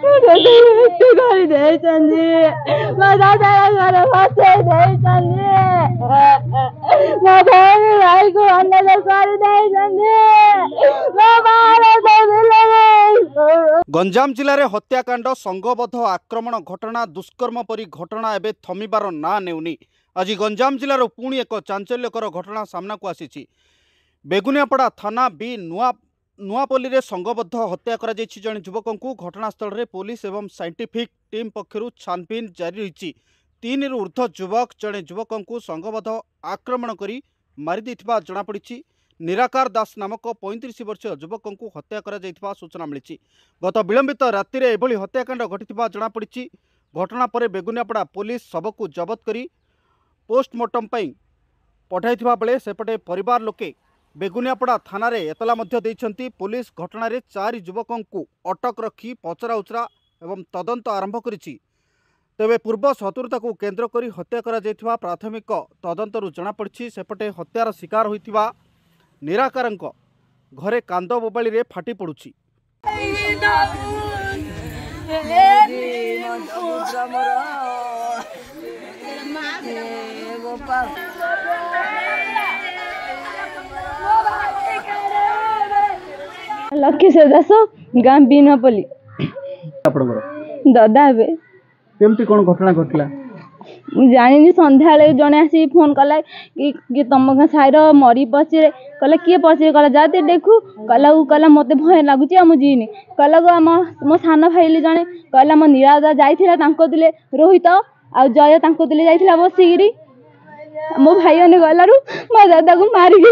କରି ଦେଇଛନ୍ତି ମୋ ଦାଦାର ଘର ବସେଇ ଦେଇଛନ୍ତି ମୋ ଭଉଣୀ ଭାଇକୁ ଅନେକ କରି ଦେଇଛନ୍ତି ମୋ ବାହାର गंजाम जिले में हत्याकांड संघबद्ध आक्रमण घटना दुष्कर्म परी घटना एवं थमिबार ना नेउनी। आज गंजाम जिलार पुणी एक चांचल्यकर घटना सामना को आसी। बेगुनियापड़ा थाना बी नुआपल्ली रे संघबद्ध हत्या करा जायछि जणे युवक को घटनास्थल में पुलिस एवं साइंटिफिक टीम पक्षर छानबीन जारी रही। 3 रु ऊर्ध्व युवक जणे युवक को संघबद्ध आक्रमण करी मारी देथिबा जणा पड़िछि। निराकार दास नामक 35 वर्षीय युवक को हत्या करा जायथिबा सूचना मिली। गत विलंबित राति रे एभली हत्याकांड घटिथिबा जणा पड़िछि। घटना पर बेगुनियापड़ा पुलिस शव को जबत करी पोस्टमार्टम पई पठाइथिबा बेले सेपटे परिवार लोके बेगुनियापड़ा थाना रे एतला मध्य दैछंती। पुलिस घटना रे 4 युवकों को अटक रखी पचरा उचरा एवं तदंत आरंभ करिछि। तेबे पूर्व शत्रुता को केन्द्र करी हत्या करा जायथिबा प्राथमिक तदंतरु जणा पड़िछि। सेपटे हत्यार शिकार होइथिबा निराकारंक घरे कांद बोबाली रे फाटी पड़ुछि। लक्ष्य दास गाँ बीनपल्ली दादा हे केमती कोन घटना घटला जानी संध्या जड़े आसी फोन कला कि तुम साइर मरी पचे कहला किए पचे कहला जाते देखू कहला कहला मत भय लगुच जीनी कहला मो सान भाई जड़े कहला मो निरादा जाइले रोहित आ जय जाइला बसिकी मो भाई मैंने गलु मो दादा को मारिक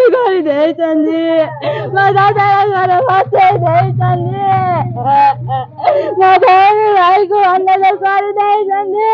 कर देइछन्ती मो दादार घर बसेई देइछन्ती मो भौणी भाइको अनेक कर देइछन्ती